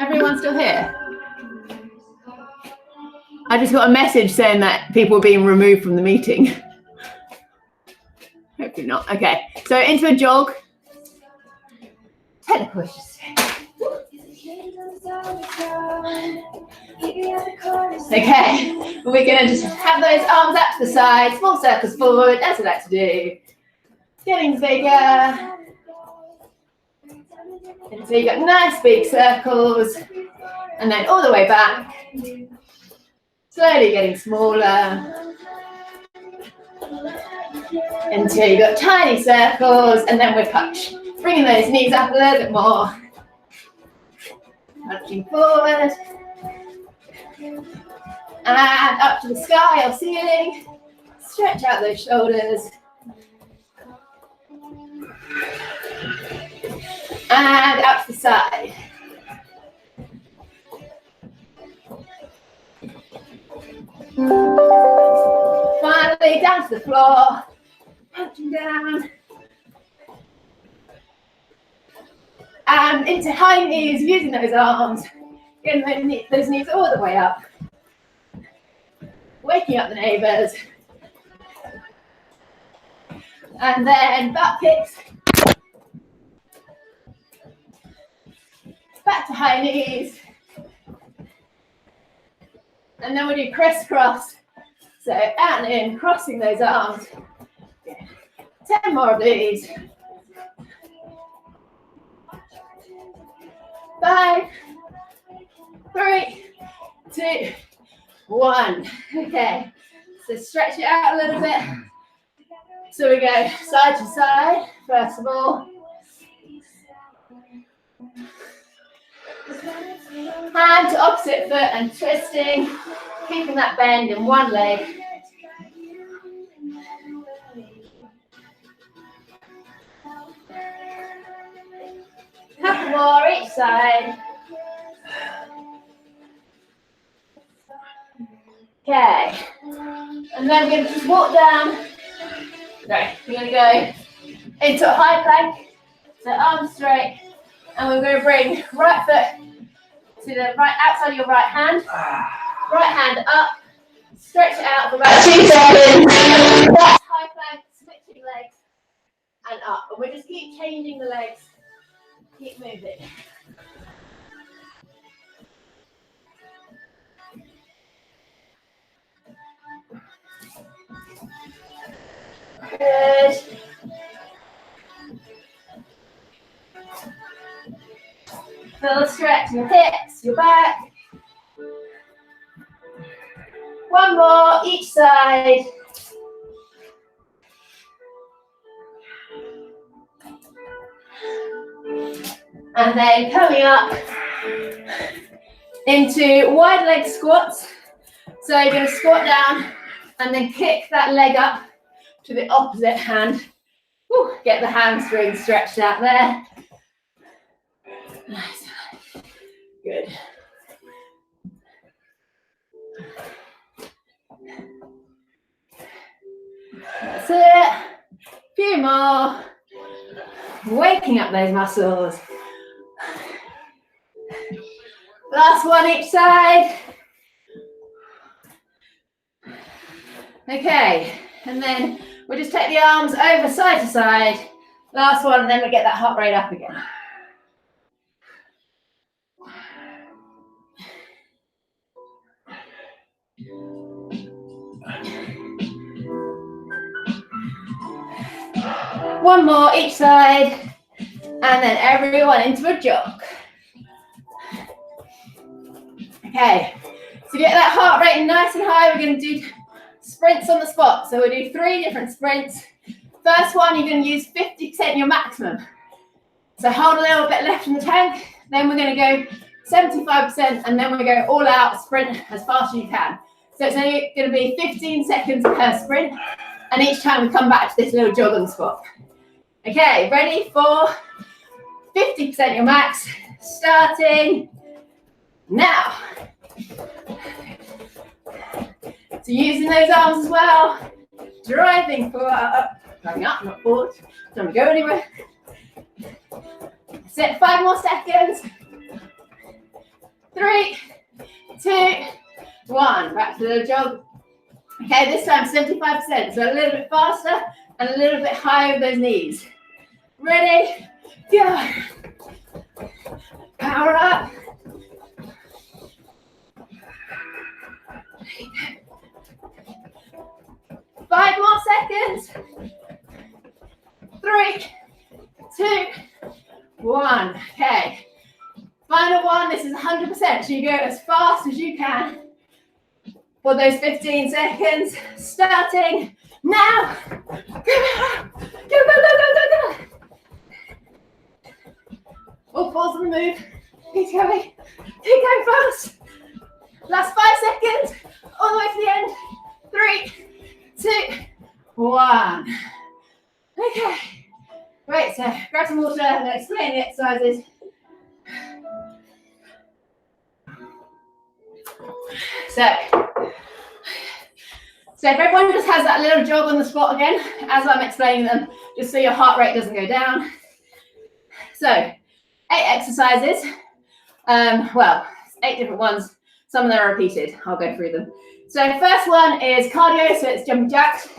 Everyone still here? I just got a message saying that people are being removed from the meeting. Hopefully not. Okay, so into a jog. 10 pushes. Okay, we're going to just have those arms out to the side, small circles forward, as we like to do. Getting bigger. Until you got nice big circles. And then all the way back. Slowly getting smaller. Until you got tiny circles, and then we punch. Bringing those knees up a little bit more. Punching forward. And up to the sky or ceiling. Stretch out those shoulders. And up to the side. Finally, down to the floor. Punching down. And into high knees, using those arms. Getting those knees all the way up. Waking up the neighbours. And then butt kicks. Back to high knees. And then we do crisscross. So out and in, crossing those arms. 10 more of these. 5, 3, 2, 1. Okay, so stretch it out a little bit. So we go side to side, first of all. Hand to opposite foot and twisting, keeping that bend in one leg. Couple more each side. Okay, and then we're going to just walk down. Right, we're going to go into a high plank, so arms straight, and we're going to bring right foot to the right outside of your right hand up, stretch it out for about 2 seconds. High plank, switching legs, and up. And we just keep changing the legs, keep moving. Good. Feel stretch in your hips, your back. One more each side. And then coming up into wide leg squats. So you're going to squat down and then kick that leg up to the opposite hand. Woo, get the hamstring stretched out there. Nice. Good. That's it. Few more. Waking up those muscles. Last one each side. Okay, and then we'll just take the arms over side to side. Last one, and then we get that heart rate up again. One more each side, and then everyone into a jog. Okay, to get that heart rate nice and high, we're going to do sprints on the spot. So we'll do 3 different sprints. First one, you're going to use 50% your maximum. So hold a little bit left in the tank, then we're going to go 75%, and then we're going to go all out, sprint as fast as you can. So it's only going to be 15 seconds per sprint, and each time we come back to this little jog on the spot. Okay, ready for 50% your max, starting now. So using those arms as well, driving forward, driving up, not forward, don't go anywhere. Set 5 more seconds. 3, 2, 1. Back to the jog. Okay, this time 75%, so a little bit faster and a little bit higher with those knees. Ready? Go. Power up. 5 more seconds. 3, 2, 1. Okay. Final one. This is 100%. So you go as fast as you can for those 15 seconds. Starting now. Go, go, go, go, go, go. We'll pause and move. Keep going. Keep going fast. Last 5 seconds. All the way to the end. 3, 2, 1. Okay. Great. So grab some water and explain the exercises. So if everyone just has that little jog on the spot again, as I'm explaining them, just so your heart rate doesn't go down. So 8 exercises. Well, 8 different ones. Some of them are repeated. I'll go through them. So first one is cardio. So it's jumping jacks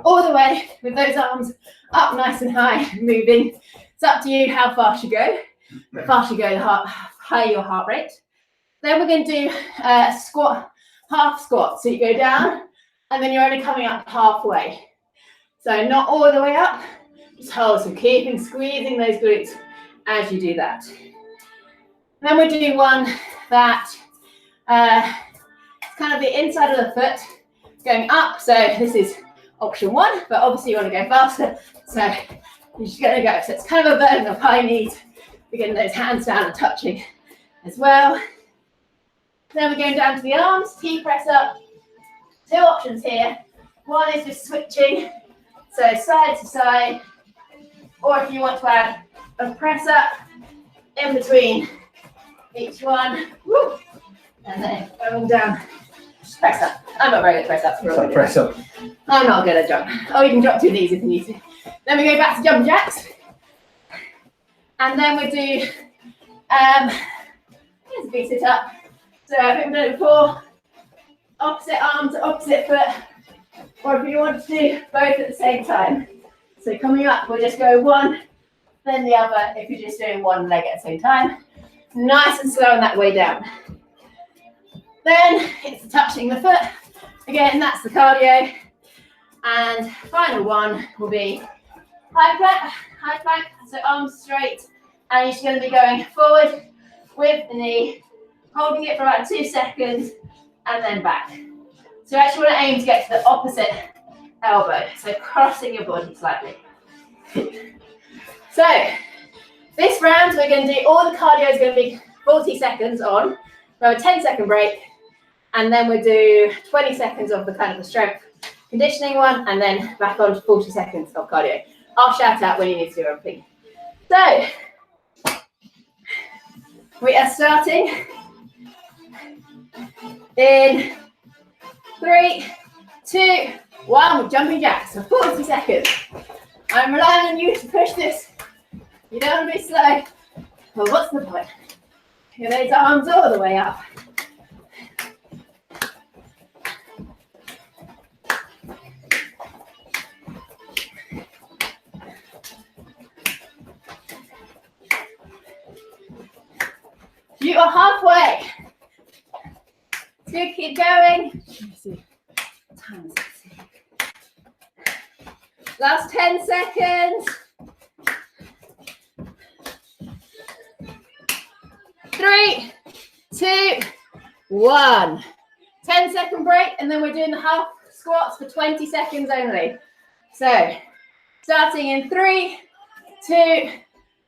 all the way with those arms up nice and high, moving. It's up to you how fast you go. The faster you go, the higher your heart rate. Then we're going to do squat, half squat. So you go down and then you're only coming up halfway. So not all the way up, just hold. So keeping squeezing those glutes as you do that. Then we do one that it's kind of the inside of the foot going up. So this is option 1, but obviously you want to go faster. So you're just going to go. So it's kind of a version of high knees. We're getting those hands down and touching as well. Then we're going down to the arms, T-press up. 2 options here. One is just switching, so side to side, or if you want to add a press up in between each one, woo, and then going down, press up. I'm not very good at press ups. Like press up. I'm not good at jump. Oh, you can drop 2 knees if you need to. Then we go back to jumping jacks, and then we do here's a big sit up. So I think we've done it before. Opposite arm to opposite foot, or if you want to do both at the same time. So coming up, we'll just go one, then the other, if you're just doing one leg at the same time. Nice and slow on that way down. Then it's touching the foot. Again, that's the cardio. And final one will be high plank, so arms straight. And you're just going to be going forward with the knee, holding it for about 2 seconds, and then back. So you actually want to aim to get to the opposite elbow, so crossing your body slightly. So this round we're going to do, all the cardio is going to be 40 seconds on, we'll have a 10-second break, and then we'll do 20 seconds of the kind of the strength conditioning one, and then back on to 40 seconds of cardio. I'll shout out when you need to do everything. So we are starting in 3, 2, 1 with jumping jacks for 40 seconds. I'm relying on you to push this. You don't want to be slow. Well, what's the point? Get those arms all the way up. You are halfway. Good, keep going. Time is it? Last 10 seconds. 3, 2, 1. 10-second break, and then we're doing the half squats for 20 seconds only. So, starting in 3, 2,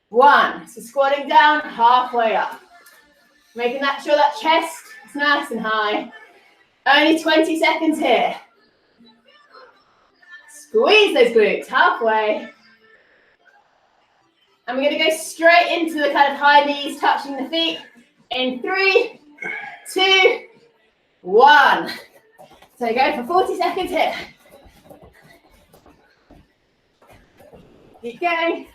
1. So squatting down, halfway up. Making sure that chest is nice and high. Only 20 seconds here. Squeeze those glutes, halfway. And we're going to go straight into the kind of high knees touching the feet in 3, 2, 1. So go for 40 seconds here. Keep going.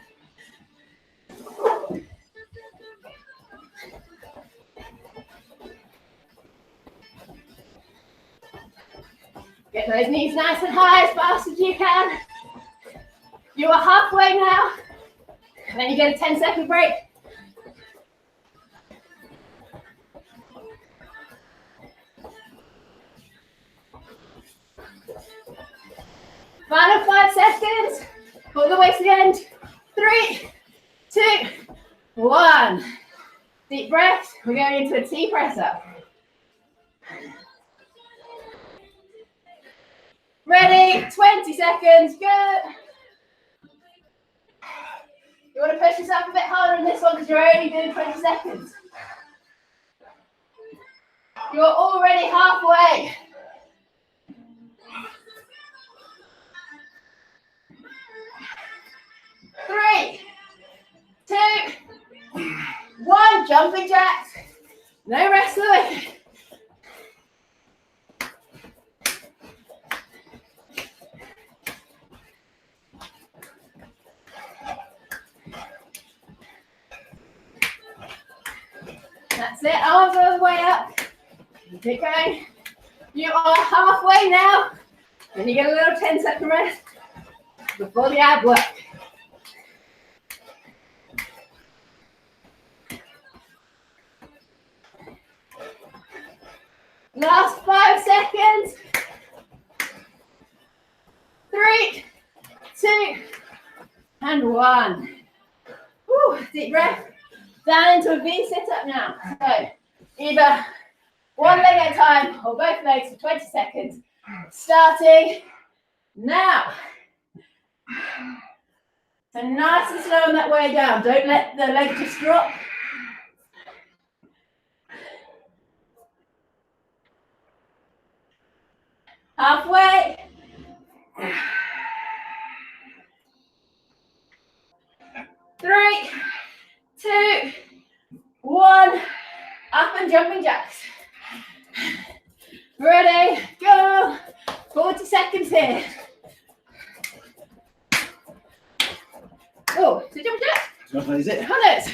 Get those knees nice and high as fast as you can. You are halfway now. And then you get a 10-second break. Final 5 seconds. Pull the way to the end. 3, 2, 1. Deep breath. We're going into a T press up. Ready? 20 seconds. Good. You want to push yourself a bit harder in this one because you're only doing 20 seconds. You're already halfway. Three, 2, 1. Jumping jacks. No rest of the way. That's it. Arms all the way up. Keep it going. You are halfway now. Then you get a little 10-second rest before the ab work. Last 5 seconds. 3, 2, and 1. Whew, deep breath. Down into a V sit-up now. So either one leg at a time or both legs for 20 seconds. Starting now. So nice and slow on that way down. Don't let the leg just drop. Halfway. 3, 2, 1. Up and jumping jacks. Ready, go. 40 seconds here. Oh, is it jumping jacks? What is it? Oh no, it's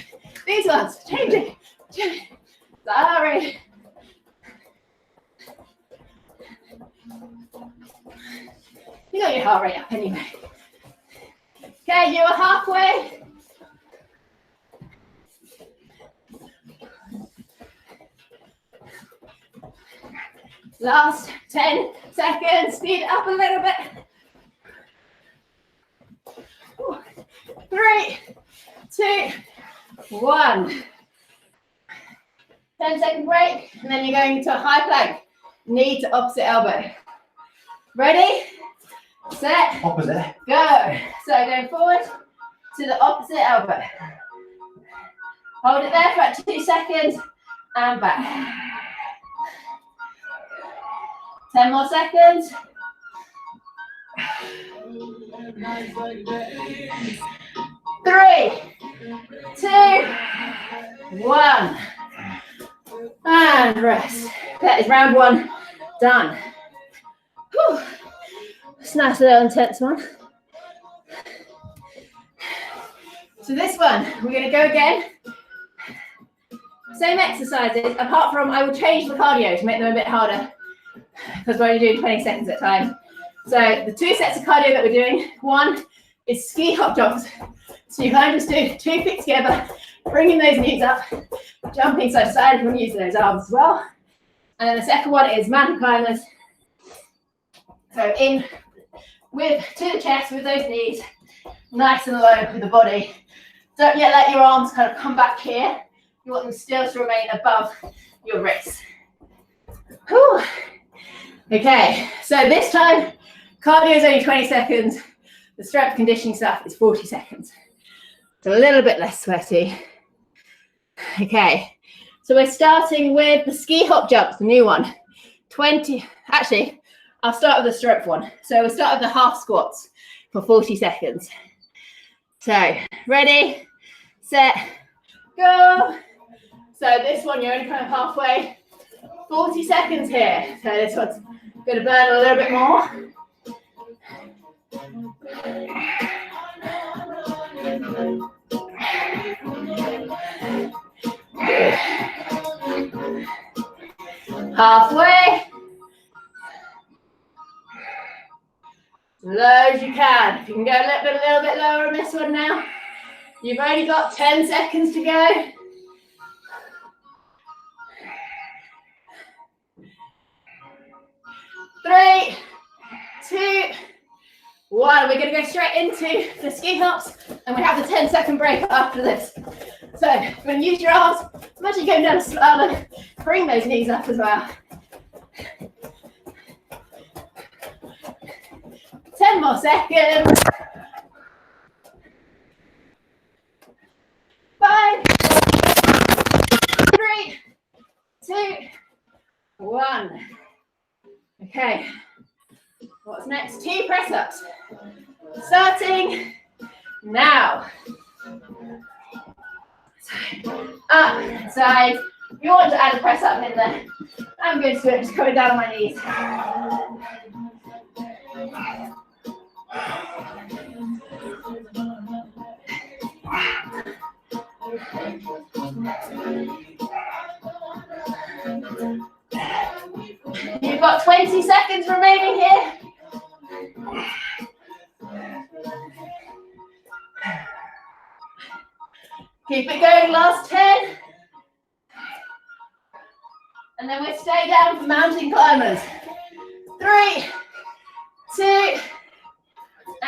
these ones. Changing. Sorry. You got your heart rate up anyway. Okay, you are halfway. Last 10 seconds. Speed it up a little bit. 3, 2, 1. 10-second break, and then you're going into a high plank. Knee to opposite elbow. Ready? Set. Opposite. Go. So going forward to the opposite elbow. Hold it there for about 2 seconds and back. 10 more seconds. 3, 2, 1. And rest. That is round 1 done. Whew. It's a nice little intense one. So this one, we're going to go again. Same exercises, apart from I will change the cardio to make them a bit harder because we're only doing 20 seconds at a time. So the 2 sets of cardio that we're doing, one is ski hop jumps. So you kind of just do 2 feet together, bringing those knees up, jumping side to side, and using those arms as well. And then the second one is mountain climbers. So in with to the chest with those knees, nice and low with the body. Don't yet let your arms kind of come back here. You want them still to remain above your wrists. Whew. Okay, so this time cardio is only 20 seconds. The strength conditioning stuff is 40 seconds. It's a little bit less sweaty. Okay, so we're starting with the ski hop jumps, the new one. 20, actually, I'll start with the strength one. So we'll start with the half squats for 40 seconds. So, ready, set, go. So this one, you're only kind of halfway. 40 seconds here. So this one's going to burn a little bit more. Halfway. low as you can. If you can go a little bit lower on this one now. You've only got 10 seconds to go. 3, 2, 1. We're going to go straight into the ski hops, and we have the 10-second break after this. So you're going to use your arms. Imagine going down a slalom. Bring those knees up as well. 10 more seconds. 5, 3, 2, 1. Okay. What's next? 2 press-ups. Starting now. Up, side. If you want to add a press-up in there, I'm going to do it just coming down on my knees. You've got 20 seconds remaining here. Keep it going, last 10. And then we stay down for mountain climbers. 3, 2,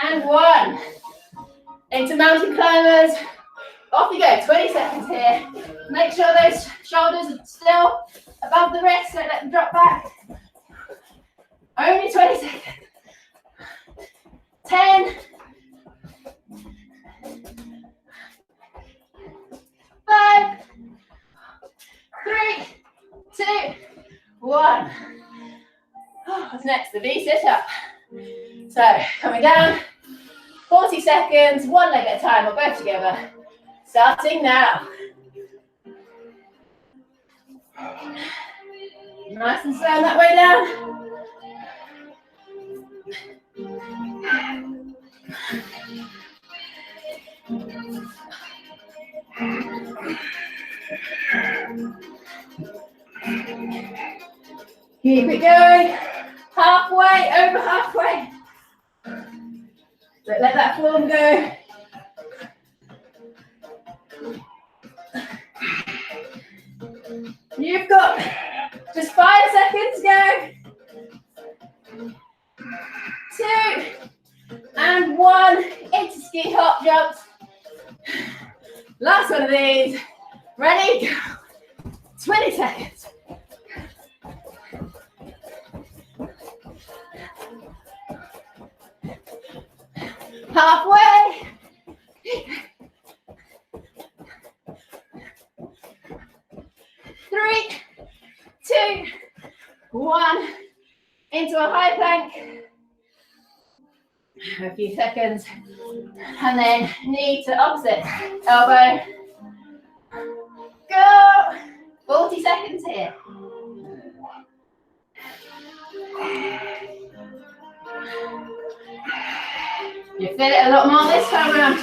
and 1. Into mountain climbers. Off you go, 20 seconds here. Make sure those shoulders are still above the wrist, don't let them drop back. Only 20 seconds. 10. 5, 3, 2, 1. What's next? The V sit-up. So, coming down, 40 seconds, one leg at a time, or both together. Starting now. Nice and slow on that way down. Keep it going. Halfway, over halfway. Don't let that form go. You've got just 5 seconds to go. 2 and 1. Into ski hop jumps. Last one of these. Ready? Go. 20 seconds. Halfway. 3, 2, 1. Into a high plank. A few seconds. And then knee to opposite. Elbow. Go. 40 seconds here. You feel it a lot more this time around.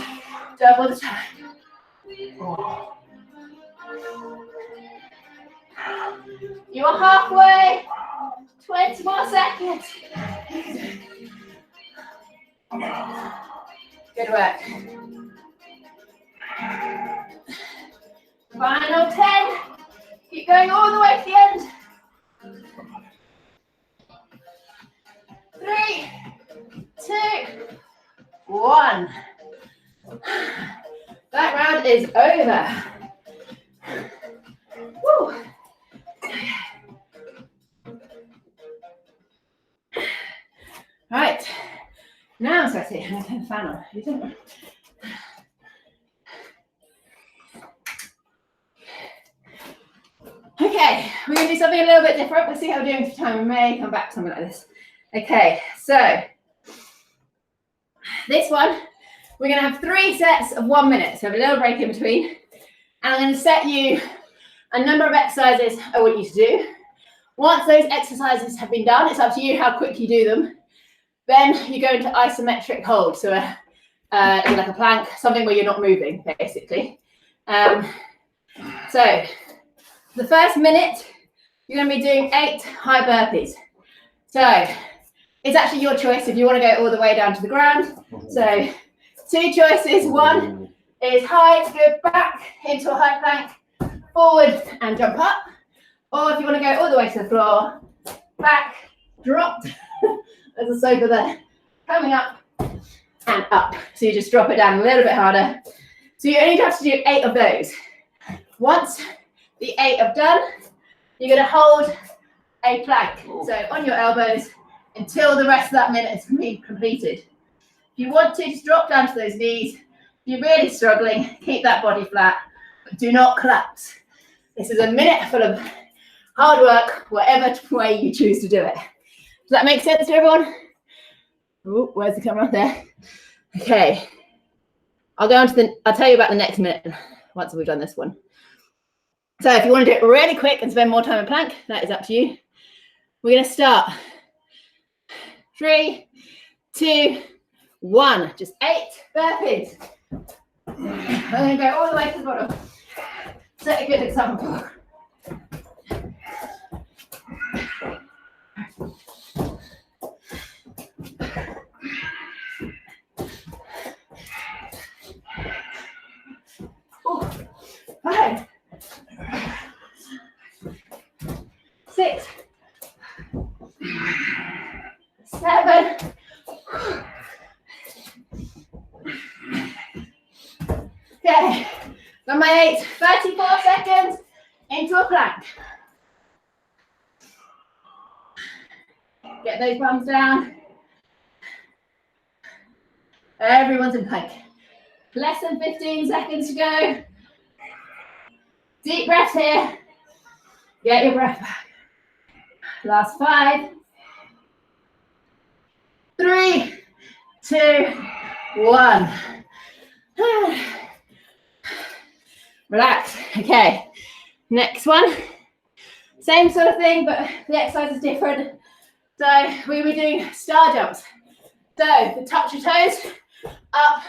Double the time. You are halfway. 20 more seconds. Good work. Final 10. Keep going all the way to the end. 3, 2, 1. That round is over. Woo. Right. Now, Sweaty, I'm going to turn the fan on. You don't. Okay, we're going to do something a little bit different. We'll see how we're doing for time. We may come back to something like this. Okay, so this one, we're going to have 3 sets of 1 minute. So have a little break in between. And I'm going to set you a number of exercises I want you to do. Once those exercises have been done, it's up to you how quick you do them. Then you go into isometric hold. So like a plank, something where you're not moving, basically. So the first minute, you're going to be doing 8 high burpees. So It's actually your choice if you want to go all the way down to the ground. So 2 choices. 1 is high to go back into a high plank, forward and jump up. Or if you want to go all the way to the floor, back, dropped. There's a sofa there. Coming up and up. So you just drop it down a little bit harder. So you only have to do 8 of those. Once the 8 are done, you're going to hold a plank. So on your elbows until the rest of that minute has been completed. If you want to, just drop down to those knees. If you're really struggling, keep that body flat, but do not collapse. This is a minute full of hard work, whatever way you choose to do it. Does that make sense to everyone? Oh, where's the camera? There. Okay. I'll tell you about the next minute once we've done this one. So if you want to do it really quick and spend more time in plank, that is up to you. We're going to start. 3, 2, 1. Just 8 burpees. I'm going to go all the way to the bottom. Set a good example. Oh, 5, 6, 7. Okay, on my 8, 34 seconds into a plank. Get those palms down. Everyone's in plank. Less than 15 seconds to go. Deep breath here. Get your breath back. Last 5, 3, 2, 1. Relax. Okay, next one. Same sort of thing, but the exercise is different. So we were doing star jumps. So touch your toes, up,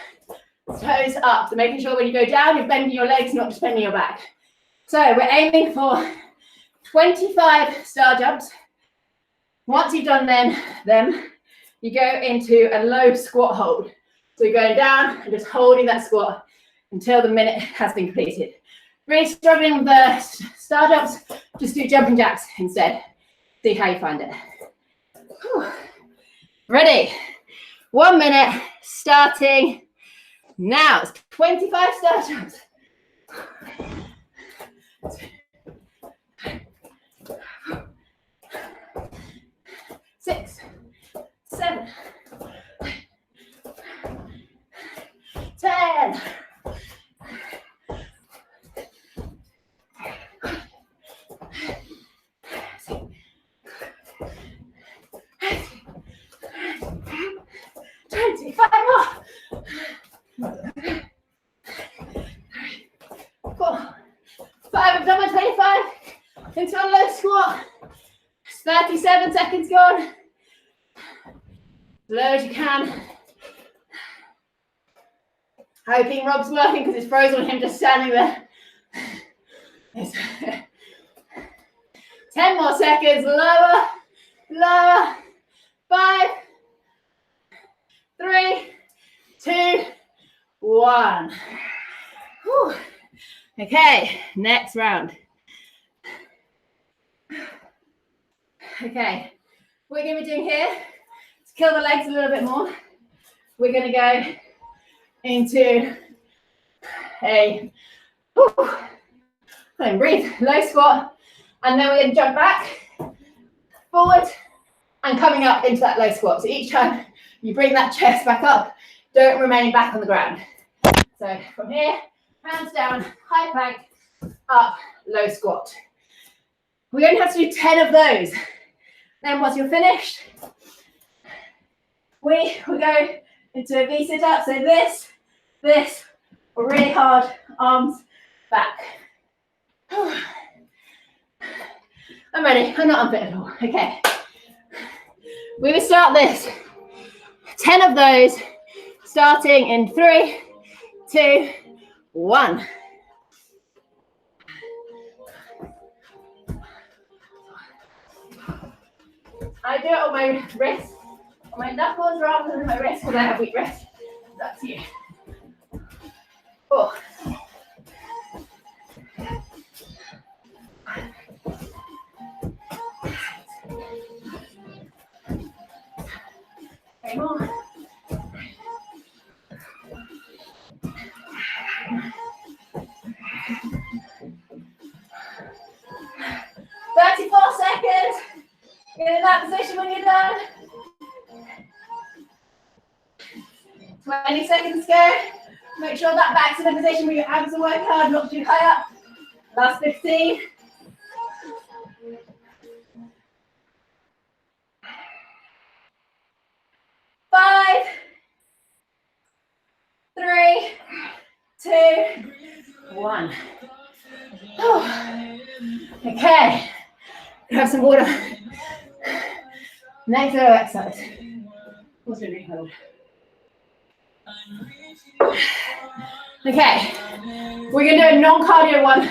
toes up. So making sure when you go down, you're bending your legs, not just bending your back. So we're aiming for 25 star jumps. Once you've done them, you go into a low squat hold. So you're going down and just holding that squat until the minute has been completed. Really struggling with the star jumps, just do jumping jacks instead. See how you find it. Whew. Ready? 1 minute, starting now. It's 25 star jumps. 6, 7, 10. 25 more. 4, 5. I've done my 25 into a low squat. 37 seconds gone. As low as you can. Hoping Rob's working because it's frozen on him just standing there. 10 more seconds. Lower, lower. 5, 3, 2, 1. Whew. Okay, next round. Okay, what we're going to be doing here, to kill the legs a little bit more, we're going to go into a, and breathe, low squat, and then we're going to jump back, forward, and coming up into that low squat. So each time you bring that chest back up, don't remain back on the ground. So from here, hands down, high plank, up, low squat. We only have to do 10 of those. Then once you're finished, we will go into a V sit up. So this, really hard, arms back. I'm ready. I'm not unfit at all. Okay. We will start this. 10 of those, starting in 3, 2, 1. I do it on my wrist my knuckles rather than my wrist because I have weak wrist. That's you. 4. 3 more. 34 seconds. Get in that position when you're done. 20 seconds to go. Make sure that back's in a position where your abs are working hard, not too high up. Last 15. 5, 3, 2, 1. Oh. Okay. Have some water. Next little exercise. What's really cold? Okay. We're going to do a non-cardio one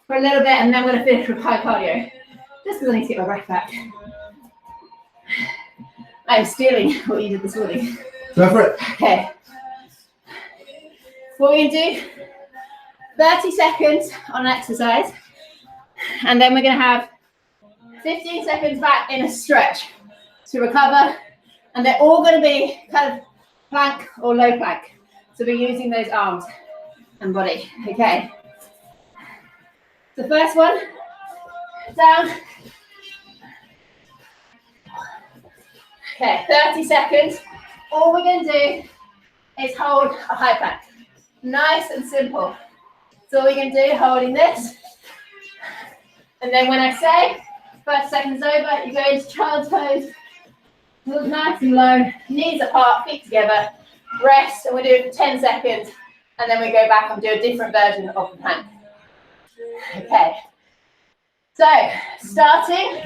for a little bit and then we're going to finish with high cardio. Just because I need to get my breath back. I'm stealing what you did this morning. Go for it. Okay. What we're going to do, 30 seconds on an exercise. And then we're going to have 15 seconds back in a stretch to recover. And they're all going to be kind of plank or low plank. So we're using those arms and body. Okay. The first one, down. Okay, 30 seconds. All we're going to do is hold a high plank. Nice and simple. So all we're going to do, holding this. And then when I say 30 seconds over, you go into child's pose. Look nice and low, knees apart, feet together. Rest, and we do it for 10 seconds. And then we go back and do a different version of the plank. Okay. So, starting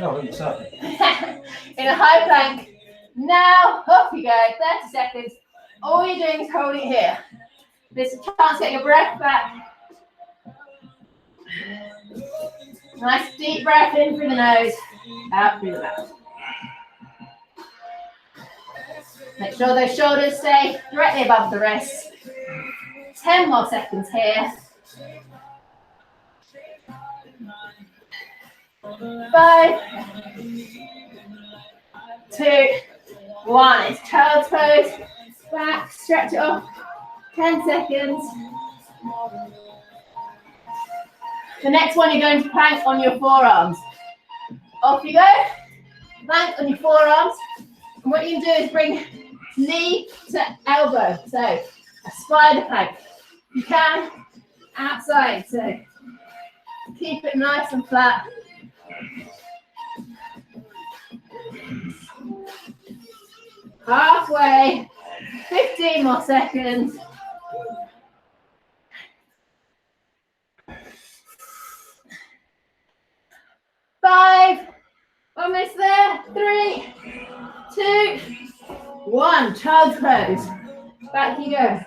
in a high plank. Now, off you go, 30 seconds. All you're doing is holding it here. This is a chance to get your breath back. Nice deep breath in through the nose, out through the mouth. Make sure those shoulders stay directly above the wrists. 10 more seconds here. 5, 2, 1. It's child's pose. Back, stretch it off. 10 seconds. The next one, you're going to plank on your forearms. Off you go. Plank on your forearms. And what you can do is bring knee to elbow. So a spider plank. You can outside. So keep it nice and flat. Halfway. 15 more seconds. 5, almost there. 3, 2, 1. Child's pose. Back you go.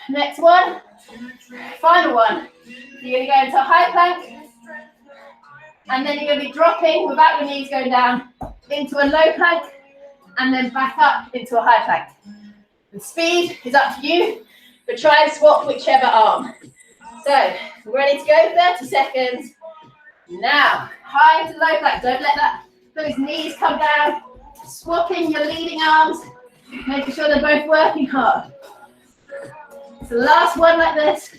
Next one. Final one. You're going to go into a high plank. And then you're going to be dropping without your knees going down into a low plank. And then back up into a high plank. The speed is up to you. But try and swap whichever arm. So, ready to go, 30 seconds. Now, high to low plank. Don't let those knees come down. Swapping your leading arms. Making sure they're both working hard. So last one like this.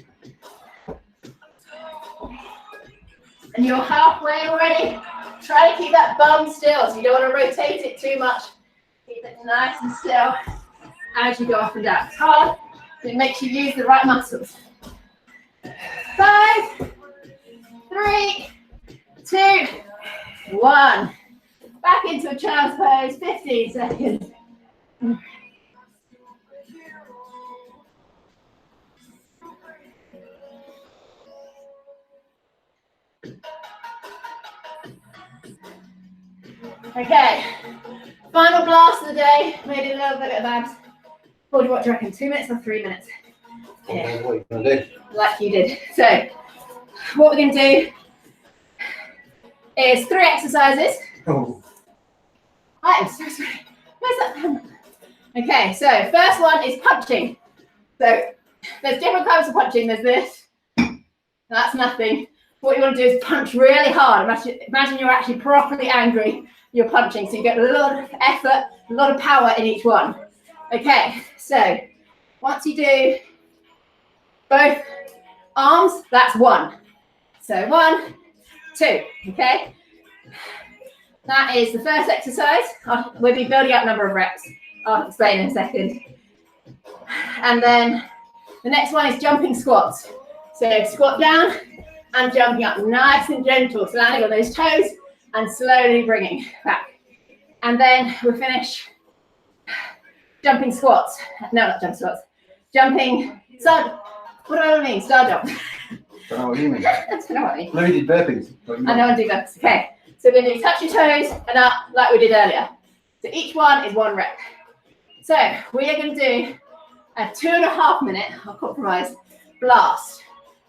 And you're halfway already. Try to keep that bum still, so you don't want to rotate it too much. Keep it nice and still as you go up and down. It's hard. It makes you use the right muscles. 5, 3, 2, 1. Back into a child's pose, 15 seconds. Okay, final blast of the day. Made it a little bit of abs. What do you reckon? 2 minutes or 3 minutes? Yeah. What are you going to do? Like you did. So, what we're going to do, is 3 exercises. Oh. I'm so sorry. Where's that pen? Okay, so first one is punching. So there's different kinds of punching. There's this. That's nothing. What you want to do is punch really hard. Imagine you're actually properly angry. You're punching, so you get a lot of effort, a lot of power in each one. Okay, so once you do both arms, that's 1. So 1, 2, okay? That is the first exercise. We'll be building up number of reps. I'll explain in a second. And then the next one is jumping squats. So squat down and jumping up, nice and gentle, so landing on those toes and slowly bringing back. And then we'll finish jumping squats. No, not jumping squats. Jumping, star, what do I mean? Star jump. I don't know what you mean. I don't know what I mean. Let me do burpees. I know I do burpees. Okay. So we're going to do touch your toes and up like we did earlier. So each one is 1 rep. So we are going to do a 2.5 minute, I'll compromise, blast.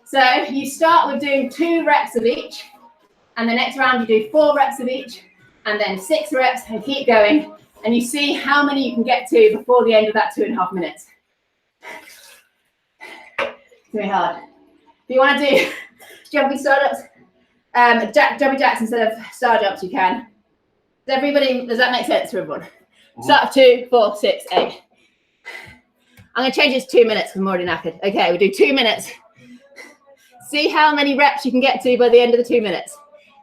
So you start with doing 2 reps of each, and the next round you do 4 reps of each, and then 6 reps, and keep going. And you see how many you can get to before the end of that 2.5 minutes. It's very hard. If you want to do jumping startups, jumping jacks instead of star jumps, you can. Does that make sense to everyone? Start with 2, 4, 6, 8. I'm going to change this to 2 minutes because I'm already knackered. Okay, we'll do 2 minutes. See how many reps you can get to by the end of the 2 minutes.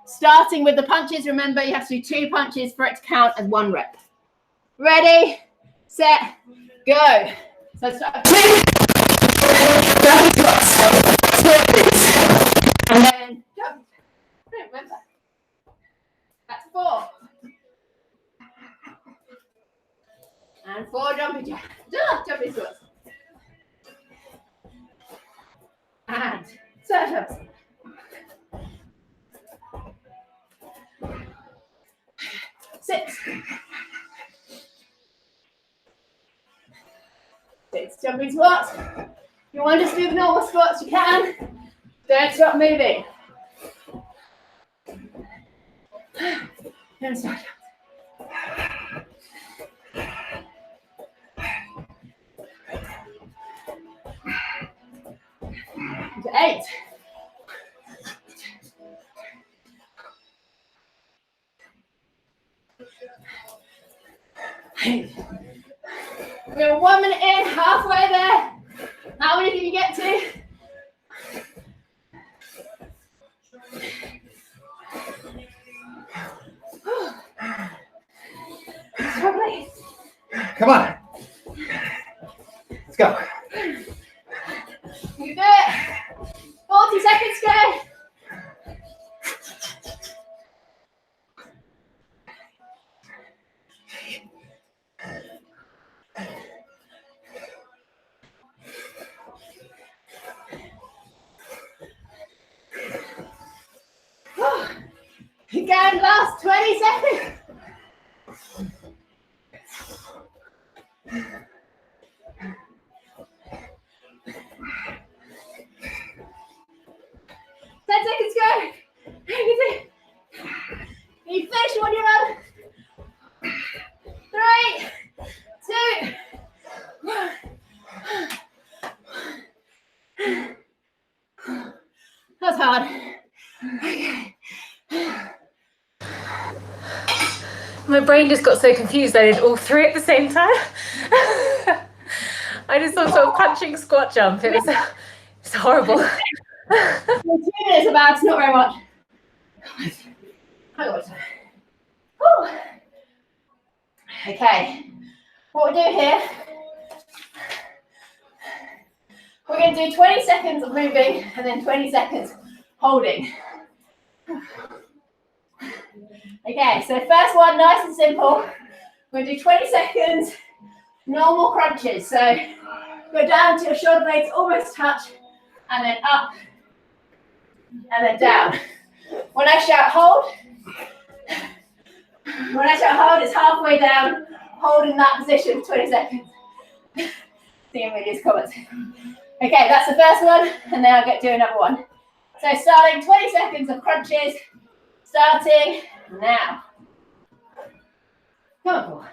Starting with the punches, remember you have to do 2 punches for it to count as 1 rep. Ready, set, go. So start. And then jump. Remember. That's 4. And 4 jumping jacks. Jumping squats. And sit-ups. 6. 6 jumping squats. If you want to just do the normal squats, you can. Don't stop moving. Don't stop. To 8. We're 1 minute in, halfway there. How many can you get to? Come on. Let's go. You do it. 40 seconds to go. Again, last 20 seconds. Seconds go. You finish when you're on. 3, 2, 1. That's hard. Okay. My brain just got so confused I did all 3 at the same time. I just thought sort of punching, squat, jump. It's horrible. 2 minutes about, it's not very much. Okay, what we do here, we're going to do 20 seconds of moving and then 20 seconds holding. Okay, so first one, nice and simple. We're going to do 20 seconds, normal crunches. So go down to your shoulder blades, almost touch, and then up, and then down. When I shout hold, it's halfway down, holding that position for 20 seconds. Seeing these comments. Okay, that's the first one, and then I'll get to another one. So starting 20 seconds of crunches, Starting now. Come on, Paul.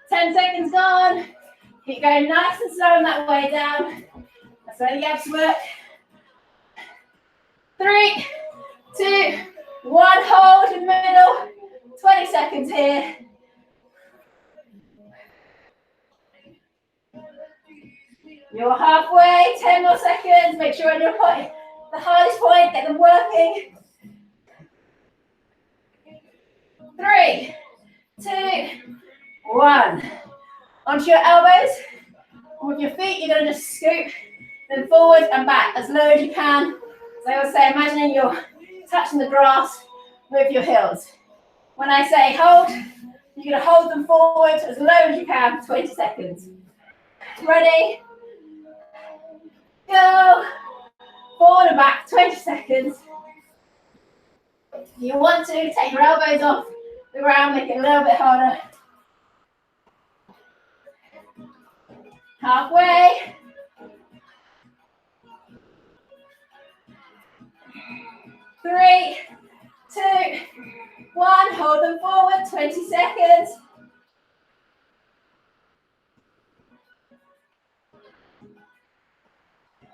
10 seconds gone. Keep going nice and slow on that way down. That's where the abs work. 3, 2, 1. Hold in the middle. 20 seconds here. You're halfway. 10 more seconds. Make sure on your point, the hardest point, get them working. 3, 2, 1. Onto your elbows. With your feet, you're going to just scoop them forward and back as low as you can. So I would say, imagining you're touching the grass with your heels. When I say hold, you're going to hold them forward as low as you can for 20 seconds. Ready? Go. Forward and back, 20 seconds. If you want to, take your elbows off the ground, make it a little bit harder. Halfway. 3, 2, 1. Hold them forward, 20 seconds.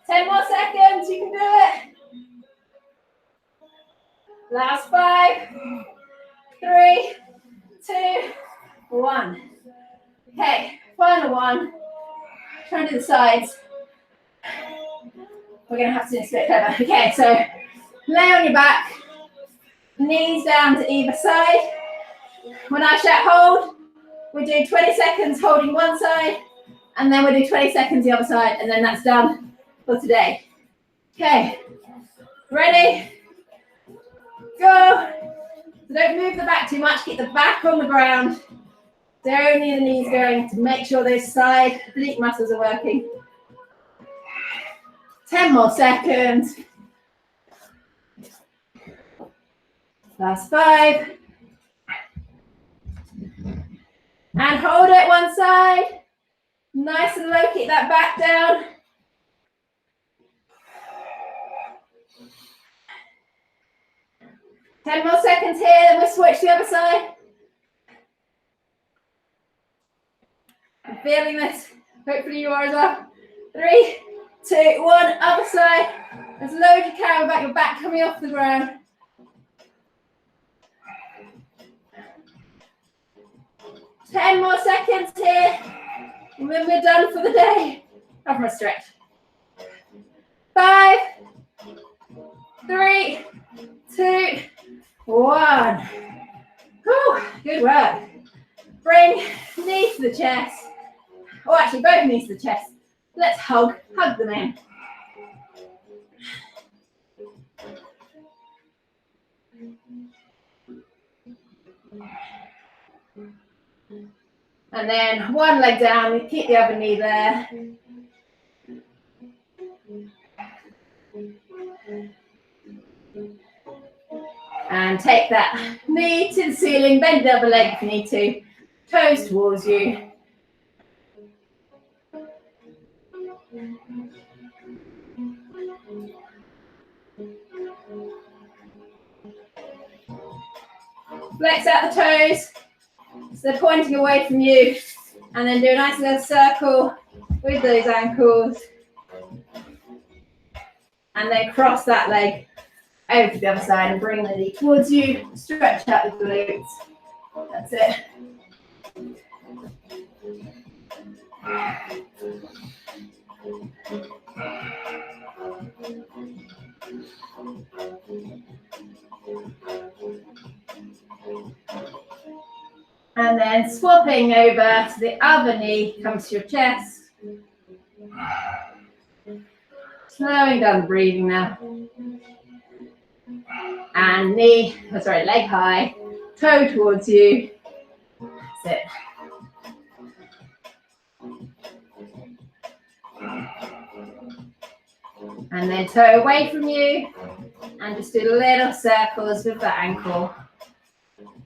Ten more seconds, you can do it. Last 5, 3, 2, 1. Okay, final one. Try and do the sides. We're going to have to do this a bit clever. Okay, so lay on your back, knees down to either side. When I shout hold, we do 20 seconds holding one side, and then we do 20 seconds the other side, and then that's done for today. Okay, ready? Go. So don't move the back too much, keep the back on the ground. Only the knees going to make sure those side oblique muscles are working. 10 more seconds. Last 5. And hold it one side. Nice and low, keep that back down. Ten more seconds here, then we'll switch to the other side. I'm feeling this. Hopefully you are as well. 3, 2, 1. Other side. As low as you can without your back coming off the ground. 10 more seconds here. And then we're done for the day. Have a stretch. 5, 3, 2, 1. Whew, good work. Bring knees to the chest. Oh, actually, both knees to the chest. Let's hug them in. And then one leg down, keep the other knee there. And take that knee to the ceiling, bend the other leg if you need to, toes towards you. Flex out the toes, so they're pointing away from you, and then do a nice little circle with those ankles. And then cross that leg over to the other side and bring the knee towards you. Stretch out the glutes. That's it. And then swapping over to the other knee, comes to your chest. Slowing down the breathing now. And leg high, toe towards you. That's it. And then toe away from you. And just do little circles with the ankle.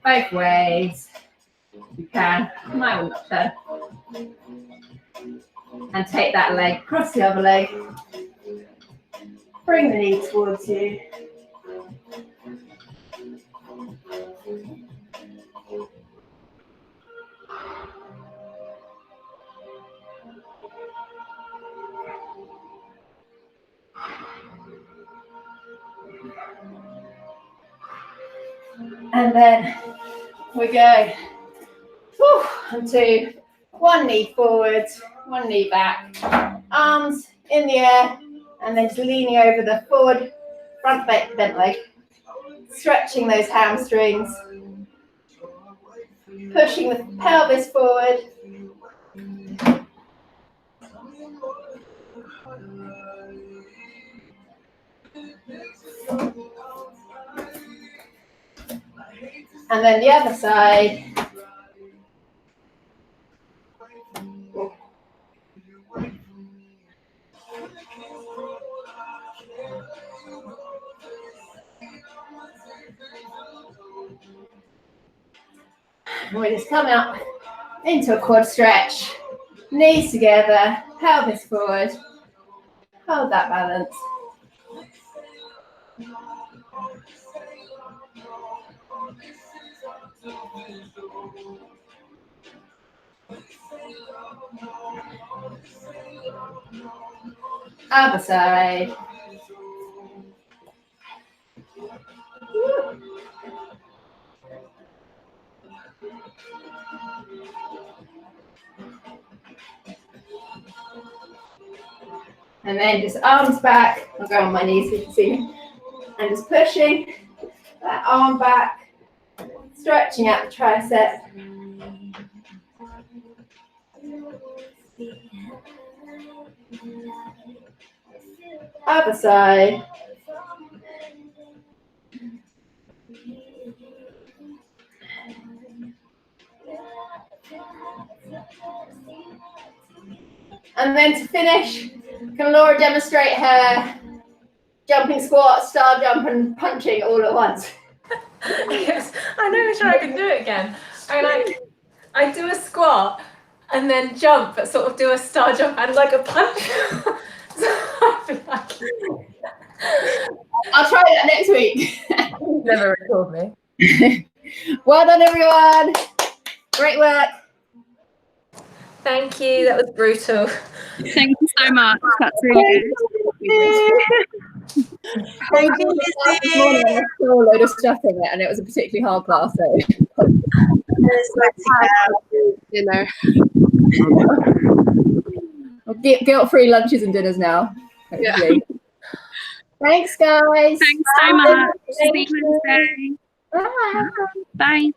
Both ways. You can. Mine will not turn. And take that leg, cross the other leg. Bring the knee towards you. And then we go onto one knee forward, one knee back, arms in the air, and then just leaning over the forward front bent leg, stretching those hamstrings, pushing the pelvis forward. And then the other side. And we just come up into a quad stretch, knees together, pelvis forward. Hold that balance. Other side. And then just arms back. I'll go on my knees so you can see me. And just pushing that arm back, stretching out the tricep. Other side. And then to finish, can Laura demonstrate her jumping squat, star jump, and punching all at once? Yes, I know, sure I can do it again. I do a squat and then jump, but sort of do a star jump and like a punch. So I feel like I'll try that next week. Never record me. Well done, everyone. Great work. Thank you. That was brutal. Thank you so much. That's really good. Thank you. This morning I saw a load of stuff in it, and it was a particularly hard class. So, You know. guilt-free lunches and dinners now. Hopefully. Yeah. Thanks, guys. Thanks so much. Thank See you you. Wednesday. Bye. Bye.